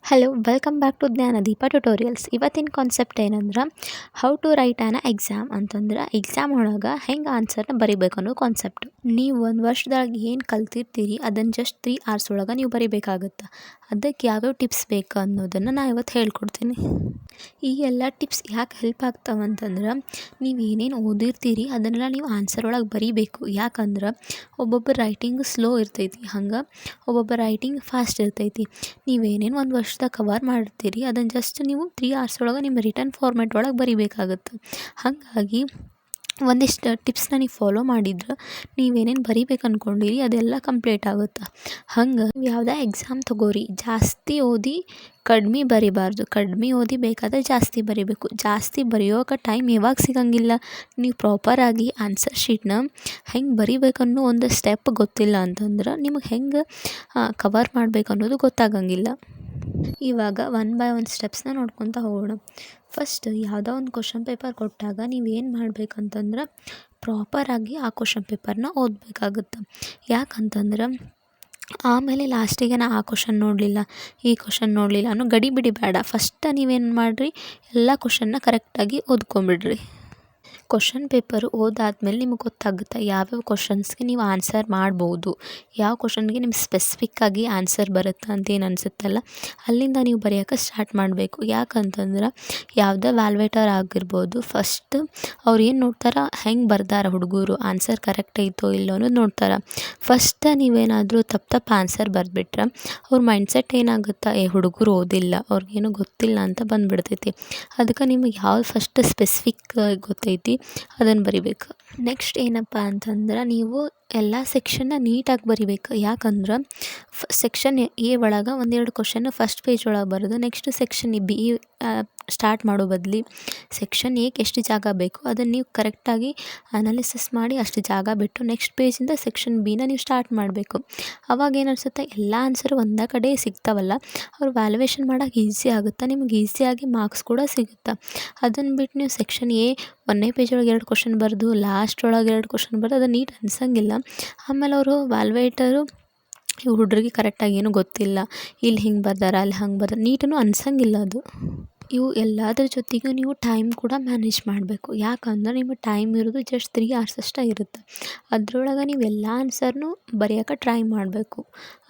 Hello welcome back to Jnanadeepa tutorials. ಇವತ್ತಿನ concept ಏನಂದ್ರೆ how to write an exam ಅಂತಂದ್ರೆ exam ಒಳಗೆ ಹೆಂಗೆ ಆನ್ಸರ್ನ ಬರಿಬೇಕು ಅನ್ನೋ ಕಾನ್ಸೆಪ್ಟ್. ನೀವು ಒಂದು ವರ್ಷದಾಗ ಏನು ಕಲ್ತಿರ್ತೀರಿ ಅದನ್ನು ಜಸ್ಟ್ 3 hours ಒಳಗೆ ನೀವು ಬರಿಬೇಕಾಗುತ್ತೆ. ಅದಕ್ಕೆ ಯಾವ್ಯಾವ ಟಿಪ್ಸ್ ಬೇಕು ಅನ್ನೋದನ್ನು ನಾನು ಇವತ್ತು ಹೇಳ್ಕೊಡ್ತೀನಿ. ಈ ಎಲ್ಲ ಟಿಪ್ಸ್ ಯಾಕೆ ಹೆಲ್ಪ್ ಆಗ್ತಾವಂತಂದ್ರೆ ನೀವು ಏನೇನು ಓದಿರ್ತೀರಿ ಅದನ್ನೆಲ್ಲ ನೀವು ಆನ್ಸರ್ ಒಳಗೆ ಬರಿಬೇಕು. ಯಾಕಂದ್ರೆ ಒಬ್ಬೊಬ್ಬರು ರೈಟಿಂಗ್ ಸ್ಲೋ ಇರ್ತೈತಿ, ಹಂಗೆ ಒಬ್ಬೊಬ್ಬರ ರೈಟಿಂಗ್ ಫಾಸ್ಟ್ ಇರ್ತೈತಿ. ನೀವೇನೇನು ಒಂದು ವರ್ಷದಾಗ ಕವರ್ ಮಾಡಿರ್ತೀರಿ ಅದನ್ನು ಜಸ್ಟ್ ನೀವು 3 hours ಒಳಗೆ ನಿಮ್ಮ ರಿಟರ್ನ್ ಫಾರ್ಮ್ಯಾಟ್ ಒಳಗೆ ಬರಿಬೇಕಾಗುತ್ತೆ. ಹಾಗಾಗಿ ಒಂದಿಷ್ಟು ಟಿಪ್ಸ್ನ ನೀವು ಫಾಲೋ ಮಾಡಿದ್ರೆ ನೀವೇನೇನು ಬರಿಬೇಕು ಅಂದ್ಕೊಂಡಿರಿ ಅದೆಲ್ಲ ಕಂಪ್ಲೀಟ್ ಆಗುತ್ತೆ. ಹಂಗೆ ನೀವು ಯಾವುದೇ ಎಕ್ಸಾಮ್ ತೊಗೋರಿ, ಜಾಸ್ತಿ ಓದಿ ಕಡಿಮೆ ಬರಿಬಾರ್ದು, ಕಡಿಮೆ ಓದಿ ಬೇಕಾದರೆ ಜಾಸ್ತಿ ಬರಿಬೇಕು. ಜಾಸ್ತಿ ಬರೆಯೋಕೆ ಟೈಮ್ ಯಾವಾಗ ಸಿಗಂಗಿಲ್ಲ, ನೀವು ಪ್ರಾಪರಾಗಿ ಆನ್ಸರ್ ಶೀಟ್ನ ಹೆಂಗೆ ಬರಿಬೇಕನ್ನೋ ಒಂದು ಸ್ಟೆಪ್ ಗೊತ್ತಿಲ್ಲ ಅಂತಂದ್ರೆ ನಿಮಗೆ ಹೆಂಗೆ ಕವರ್ ಮಾಡಬೇಕು ಅನ್ನೋದು ಗೊತ್ತಾಗಂಗಿಲ್ಲ. ಇವಾಗ ಒನ್ ಬೈ ಒನ್ ಸ್ಟೆಪ್ಸ್ನ ನೋಡ್ಕೊತ ಹೋಗೋಣ. ಫಸ್ಟ್ ಯಾವುದೋ ಒಂದು ಕ್ವಶನ್ ಪೇಪರ್ ಕೊಟ್ಟಾಗ ನೀವೇನು ಮಾಡಬೇಕಂತಂದ್ರೆ ಪ್ರಾಪರಾಗಿ ಆ ಕ್ವಶನ್ ಪೇಪರ್ನ ಓದಬೇಕಾಗುತ್ತೆ. ಯಾಕಂತಂದ್ರೆ ಆಮೇಲೆ ಲಾಸ್ಟಿಗೆ ನಾ ಆ ಕ್ವಶನ್ ನೋಡಲಿಲ್ಲ, ಈ ಕ್ವಶನ್ ನೋಡಲಿಲ್ಲ ಅನ್ನೋ ಗಡಿಬಿಡಿ ಬೇಡ. ಫಸ್ಟ್ ನೀವೇನು ಮಾಡಿರಿ, ಎಲ್ಲ ಕ್ವಶನ್ನ ಕರೆಕ್ಟಾಗಿ ಓದ್ಕೊಂಬಿಡ್ರಿ. ಕ್ವಶನ್ ಪೇಪರು ಓದಾದ್ಮೇಲೆ ನಿಮಗೆ ಗೊತ್ತಾಗುತ್ತೆ ಯಾವ್ಯಾವ ಕ್ವಶನ್ಸ್ಗೆ ನೀವು ಆನ್ಸರ್ ಮಾಡ್ಬೋದು, ಯಾವ ಕ್ವಶನ್ಗೆ ನಿಮ್ಗೆ ಸ್ಪೆಸಿಫಿಕ್ಕಾಗಿ ಆನ್ಸರ್ ಬರುತ್ತೆ ಅಂತ ಏನು ಅನಿಸುತ್ತಲ್ಲ ಅಲ್ಲಿಂದ ನೀವು ಬರೆಯೋಕೆ ಸ್ಟಾರ್ಟ್ ಮಾಡಬೇಕು. ಯಾಕಂತಂದ್ರೆ ಯಾವುದೇ ವ್ಯಾಲ್ವೇಟರ್ ಆಗಿರ್ಬೋದು, ಫಸ್ಟ್ ಅವ್ರು ಏನು ನೋಡ್ತಾರೆ, ಹೆಂಗೆ ಬರ್ದಾರ ಹುಡುಗರು, ಆನ್ಸರ್ ಕರೆಕ್ಟ್ ಐತೋ ಇಲ್ಲೋ ಅನ್ನೋದು ನೋಡ್ತಾರೆ. ಫಸ್ಟ್ ನೀವೇನಾದರೂ ತಪ್ಪು ಆನ್ಸರ್ ಬರೆದ್ಬಿಟ್ರೆ ಅವ್ರ ಮೈಂಡ್ಸೆಟ್ ಏನಾಗುತ್ತೆ, ಹುಡುಗರು ಓದಿಲ್ಲ, ಅವ್ರಿಗೇನು ಗೊತ್ತಿಲ್ಲ ಅಂತ ಬಂದುಬಿಡ್ತೈತಿ. ಅದಕ್ಕೆ ನಿಮಗೆ ಯಾವ್ದು ಫಸ್ಟ್ ಸ್ಪೆಸಿಫಿಕ್ ಗೊತ್ತೈತಿ ಅದನ್ನು ಬರಿಬೇಕು. ನೆಕ್ಸ್ಟ್ ಏನಪ್ಪ ಅಂತಂದ್ರೆ ನೀವು ಎಲ್ಲ ಸೆಕ್ಷನ್ನ ನೀಟಾಗಿ ಬರಿಬೇಕು. ಯಾಕಂದ್ರೆ ಸೆಕ್ಷನ್ ಎ ಒಳಗೆ ಒಂದೆರಡು ಕ್ವಶನ್ ಫಸ್ಟ್ ಪೇಜ್ ಒಳಗೆ ಬರೋದು, ನೆಕ್ಸ್ಟ್ ಸೆಕ್ಷನ್ ಬಿ ಸ್ಟಾರ್ಟ್ ಮಾಡೋ ಬದಲಿ ಸೆಕ್ಷನ್ ಎಗೆ ಎಷ್ಟು ಜಾಗ ಬೇಕು ಅದನ್ನು ನೀವು ಕರೆಕ್ಟಾಗಿ ಅನಾಲಿಸಿಸ್ ಮಾಡಿ ಅಷ್ಟು ಜಾಗ ಬಿಟ್ಟು ನೆಕ್ಸ್ಟ್ ಪೇಜಿಂದ ಸೆಕ್ಷನ್ ಬಿನ ನೀವು ಸ್ಟಾರ್ಟ್ ಮಾಡಬೇಕು. ಅವಾಗ ಏನು ಅನಿಸುತ್ತೆ, ಎಲ್ಲ ಆನ್ಸರ್ ಒಂದೇ ಕಡೆ ಸಿಗ್ತಾವಲ್ಲ, ಅವ್ರು ವ್ಯಾಲ್ಯೂಯೇಷನ್ ಮಾಡೋಕೆ ಈಸಿ ಆಗುತ್ತೆ, ನಿಮ್ಗೆ ಈಸಿಯಾಗಿ ಮಾರ್ಕ್ಸ್ ಕೂಡ ಸಿಗುತ್ತೆ. ಅದನ್ನು ಬಿಟ್ಟು ನೀವು ಸೆಕ್ಷನ್ ಎ ಒಂದನೇ ಪೇಜ್ ಒಳಗೆ 2 ಕ್ವಶನ್ ಬರೆದು ಲಾಸ್ಟ್ ಒಳಗೆ 2 ಕ್ವಶನ್ ಬರೆದು ಅದು ನೀಟ್ ಅನ್ಸಂಗಿಲ್ಲ. ಆಮೇಲೆ ಅವರು ವ್ಯಾಲ್ಯೂಯೇಟರು ಈ ಹುಡುಗರಿಗೆ ಕರೆಕ್ಟಾಗಿ ಏನೂ ಗೊತ್ತಿಲ್ಲ, ಇಲ್ಲಿ ಹಿಂಗೆ ಬರ್ದಾರ ಅಲ್ಲಿ ಹಂಗೆ ಬರ್ದಾರ ನೀಟೂ ಅನ್ಸಂಗಿಲ್ಲ ಅದು. ಇವು ಎಲ್ಲದ್ರ ಜೊತೆಗೂ ನೀವು ಟೈಮ್ ಕೂಡ ಮ್ಯಾನೇಜ್ ಮಾಡಬೇಕು. ಯಾಕಂದ್ರೆ ನಿಮಗೆ ಟೈಮ್ ಇರೋದು ಜಸ್ಟ್ 3 hours ಅಷ್ಟೇ ಇರುತ್ತೆ. ಅದರೊಳಗೆ ನೀವು ಎಲ್ಲ ಆನ್ಸರ್ನೂ ಬರೆಯೋಕೆ ಟ್ರೈ ಮಾಡಬೇಕು.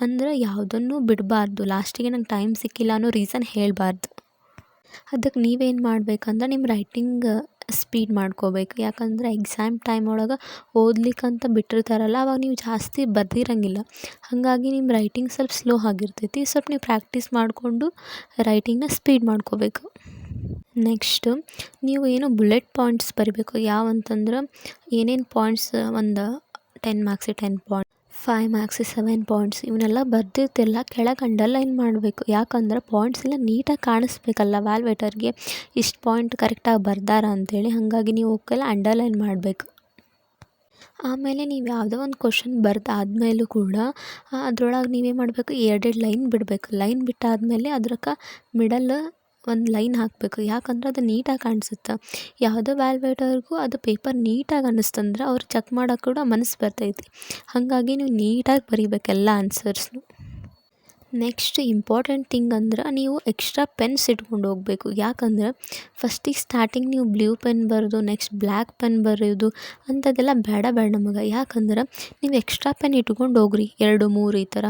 ಅಂದ್ರೆ ಯಾವುದನ್ನು ಬಿಡಬಾರ್ದು, ಲಾಸ್ಟಿಗೆ ನಂಗೆ ಟೈಮ್ ಸಿಕ್ಕಿಲ್ಲ ಅನ್ನೋ ರೀಸನ್ ಹೇಳಬಾರ್ದು. ಅದಕ್ಕೆ ನೀವೇನು ಮಾಡಬೇಕಂದ್ರೆ ನಿಮ್ಮ ರೈಟಿಂಗ್ ಸ್ಪೀಡ್ ಮಾಡ್ಕೋಬೇಕು. ಯಾಕಂದರೆ ಎಕ್ಸಾಮ್ ಟೈಮ್ ಒಳಗೆ ಓದ್ಲಿಕ್ಕಂತ ಬಿಟ್ಟಿರ್ತಾರಲ್ಲ ಅವಾಗ ನೀವು ಜಾಸ್ತಿ ಬರ್ದಿರಂಗಿಲ್ಲ, ಹಾಗಾಗಿ ನಿಮ್ಮ ರೈಟಿಂಗ್ ಸ್ವಲ್ಪ ಸ್ಲೋ ಆಗಿರ್ತೈತಿ. ಸ್ವಲ್ಪ ನೀವು ಪ್ರಾಕ್ಟೀಸ್ ಮಾಡಿಕೊಂಡು ರೈಟಿಂಗ್ನ ಸ್ಪೀಡ್ ಮಾಡ್ಕೋಬೇಕು. ನೆಕ್ಸ್ಟು ನೀವು ಏನು ಬುಲೆಟ್ ಪಾಯಿಂಟ್ಸ್ ಬರಿಬೇಕು. ಯಾವಂತಂದ್ರೆ ಏನೇನು ಪಾಯಿಂಟ್ಸ್, ಒಂದು 10 ಮಾರ್ಕ್ಸಿಗೆ 10 ಪಾಯಿಂಟ್, 5 ಮಾರ್ಕ್ಸಿಗೆ 7 ಪಾಯಿಂಟ್ಸ್ ಇವನ್ನೆಲ್ಲ ಬರ್ದಿರ್ತಿಲ್ಲ ಕೆಳಗೆ ಅಂಡರ್ಲೈನ್ ಮಾಡಬೇಕು. ಯಾಕಂದ್ರೆ ಪಾಯಿಂಟ್ಸ್ ಎಲ್ಲ ನೀಟಾಗಿ ಕಾಣಿಸ್ಬೇಕಲ್ಲ ವ್ಯಾಲ್ಯೂಯೇಟರ್ಗೆ, ಇಷ್ಟು ಪಾಯಿಂಟ್ ಕರೆಕ್ಟಾಗಿ ಬರ್ದಾರ ಅಂಥೇಳಿ. ಹಾಗಾಗಿ ನೀವು ಅವಕ್ಕೆಲ್ಲ ಅಂಡರ್ಲೈನ್ ಮಾಡಬೇಕು. ಆಮೇಲೆ ನೀವು ಯಾವುದೋ ಒಂದು ಕ್ವಶನ್ ಬರ್ದಾದ್ಮೇಲೂ ಕೂಡ ಅದ್ರೊಳಗೆ ನೀವೇನು ಮಾಡಬೇಕು, 2 ಲೈನ್ ಬಿಡಬೇಕು. ಲೈನ್ ಬಿಟ್ಟಾದಮೇಲೆ ಅದ್ರಕ್ಕೆ ಮಿಡಲ್ ಒಂದು ಲೈನ್ ಹಾಕಬೇಕು. ಯಾಕಂದ್ರೆ ಅದು ನೀಟಾಗಿ ಕಾಣಿಸುತ್ತೆ. ಯಾವುದೋ ವ್ಯಾಲ್ಯೂಯೇಟರ್ಗೂ ಅದು ಪೇಪರ್ ನೀಟಾಗಿ ಅನ್ನಿಸ್ತಂದ್ರೆ ಅವ್ರು ಚೆಕ್ ಮಾಡೋಕೆ ಕೂಡ ಮನಸ್ಸು ಬರ್ತೈತಿ. ಹಾಗಾಗಿ ನೀವು ನೀಟಾಗಿ ಬರಿಬೇಕು ಎಲ್ಲ ಆನ್ಸರ್ಸ್ನು. ನೆಕ್ಸ್ಟ್ ಇಂಪಾರ್ಟೆಂಟ್ ಥಿಂಗ್ ಅಂದ್ರೆ ನೀವು ಎಕ್ಸ್ಟ್ರಾ ಪೆನ್ಸ್ ಇಟ್ಕೊಂಡು ಹೋಗಬೇಕು. ಯಾಕಂದ್ರೆ ಫಸ್ಟಿಗೆ ಸ್ಟಾರ್ಟಿಂಗ್ ನೀವು ಬ್ಲೂ ಪೆನ್ ಬರೆದು ನೆಕ್ಸ್ಟ್ ಬ್ಲ್ಯಾಕ್ ಪೆನ್ ಬರೆಯೋದು ಅಂಥದ್ದೆಲ್ಲ ಬೇಡ ನಮಗೆ. ಯಾಕಂದ್ರೆ ನೀವು ಎಕ್ಸ್ಟ್ರಾ ಪೆನ್ ಇಟ್ಕೊಂಡು ಹೋಗ್ರಿ, 2 3 ಈ ಥರ.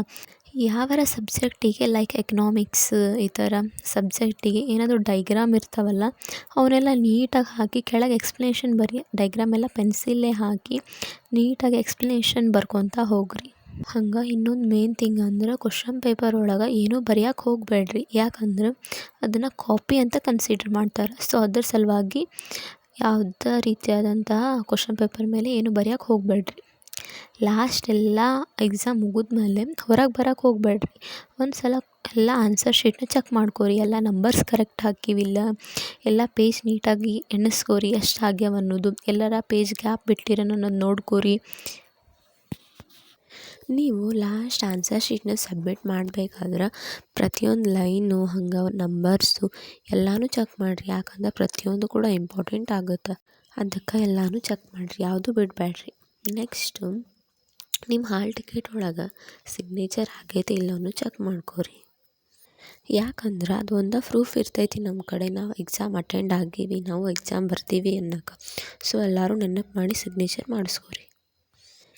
ಯಾವಾರ ಸಬ್ಜೆಕ್ಟಿಗೆ ಲೈಕ್ ಎಕನಾಮಿಕ್ಸ್ ಈ ಥರ ಸಬ್ಜೆಕ್ಟಿಗೆ ಏನಾದರೂ ಡೈಗ್ರಾಮ್ ಇರ್ತಾವಲ್ಲ ಅವನ್ನೆಲ್ಲ ನೀಟಾಗಿ ಹಾಕಿ ಕೆಳಗೆ ಎಕ್ಸ್ಪ್ಲನೇಷನ್ ಬರೀ, ಡೈಗ್ರಾಮ್ ಎಲ್ಲ ಪೆನ್ಸಿಲ್ಲೇ ಹಾಕಿ ನೀಟಾಗಿ ಎಕ್ಸ್ಪ್ಲನೇಷನ್ ಬರ್ಕೊತ ಹೋಗ್ರಿ. ಹಂಗೆ ಇನ್ನೊಂದು ಮೇನ್ ಥಿಂಗ್ ಅಂದ್ರೆ ಕ್ವಶನ್ ಪೇಪರ್ ಒಳಗೆ ಏನೂ ಬರೆಯೋಕೆ ಹೋಗಬೇಡ್ರಿ. ಯಾಕಂದ್ರೆ ಅದನ್ನು ಕಾಪಿ ಅಂತ ಕನ್ಸಿಡರ್ ಮಾಡ್ತಾರೆ. ಸೊ ಅದ್ರ ಸಲುವಾಗಿ ಯಾವುದೇ ರೀತಿಯಾದಂತಹ ಕ್ವಶನ್ ಪೇಪರ್ ಮೇಲೆ ಏನು ಬರೆಯೋಕೆ ಹೋಗಬೇಡ್ರಿ. ಲಾಸ್ಟ್ ಎಲ್ಲ ಎಕ್ಸಾಮ್ ಮುಗಿದ್ಮೇಲೆ ಹೊರಗೆ ಬರೋಕೆ ಹೋಗಬೇಡ್ರಿ. ಒಂದು ಸಲ ಎಲ್ಲ ಆನ್ಸರ್ ಶೀಟ್ನ ಚೆಕ್ ಮಾಡ್ಕೋರಿ, ಎಲ್ಲ ನಂಬರ್ಸ್ ಕರೆಕ್ಟ್ ಹಾಕಿವಿಲ್ಲ, ಎಲ್ಲ ಪೇಜ್ ನೀಟಾಗಿ ಎಣಿಸ್ಕೋರಿ ಎಷ್ಟು ಆಗ್ಯಾವ ಅನ್ನೋದು, ಎಲ್ಲರ ಪೇಜ್ ಗ್ಯಾಪ್ ಬಿಟ್ಟಿರೋಣ ಅನ್ನೋದು ನೋಡ್ಕೋರಿ. ನೀವು ಲಾಸ್ಟ್ ಆನ್ಸರ್ ಶೀಟ್ನ ಸಬ್ಮಿಟ್ ಮಾಡಬೇಕಾದ್ರೆ ಪ್ರತಿಯೊಂದು ಲೈನು ಹಂಗೆ ನಂಬರ್ಸು ಎಲ್ಲನೂ ಚೆಕ್ ಮಾಡಿರಿ. ಯಾಕಂದ್ರೆ ಪ್ರತಿಯೊಂದು ಕೂಡ ಇಂಪಾರ್ಟೆಂಟ್ ಆಗುತ್ತೆ. ಅದಕ್ಕೆ ಎಲ್ಲನೂ ಚೆಕ್ ಮಾಡಿರಿ, ಯಾವುದೂ ಬಿಡಬೇಡ್ರಿ. ನೆಕ್ಸ್ಟು ನಿಮ್ಮ ಹಾಲ್ ಟಿಕೆಟ್ ಒಳಗೆ ಸಿಗ್ನೇಚರ್ ಆಗೈತೆ ಇಲ್ಲವೂ ಚೆಕ್ ಮಾಡ್ಕೋರಿ. ಯಾಕಂದ್ರೆ ಅದು ಒಂದು ಪ್ರೂಫ್ ಇರ್ತೈತಿ ನಮ್ಮ ಕಡೆ ನಾವು ಎಕ್ಸಾಮ್ ಅಟೆಂಡ್ ಆಗೀವಿ ನಾವು ಎಕ್ಸಾಮ್ ಬರ್ತೀವಿ ಅನ್ನೋಕೆ. ಸೊ ಎಲ್ಲರೂ ನೆನಪು ಮಾಡಿ ಸಿಗ್ನೇಚರ್ ಮಾಡಿಸ್ಕೋರಿ.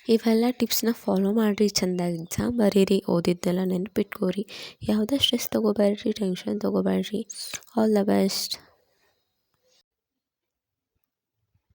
ಇವೆಲ್ಲ ಟಿಪ್ಸ್ನ ಫಾಲೋ ಮಾಡಿರಿ, ಚೆಂದಾಗಿ ಎಕ್ಸಾಮ್ ಬರೀರಿ, ಓದಿದ್ದೆಲ್ಲ ನೆನಪಿಟ್ಕೋರಿ, ಯಾವುದೇ ಸ್ಟ್ರೆಸ್ ತೊಗೋಬೇಡ್ರಿ, ಟೆನ್ಷನ್ ತೊಗೋಬೇಡ್ರಿ. All the best.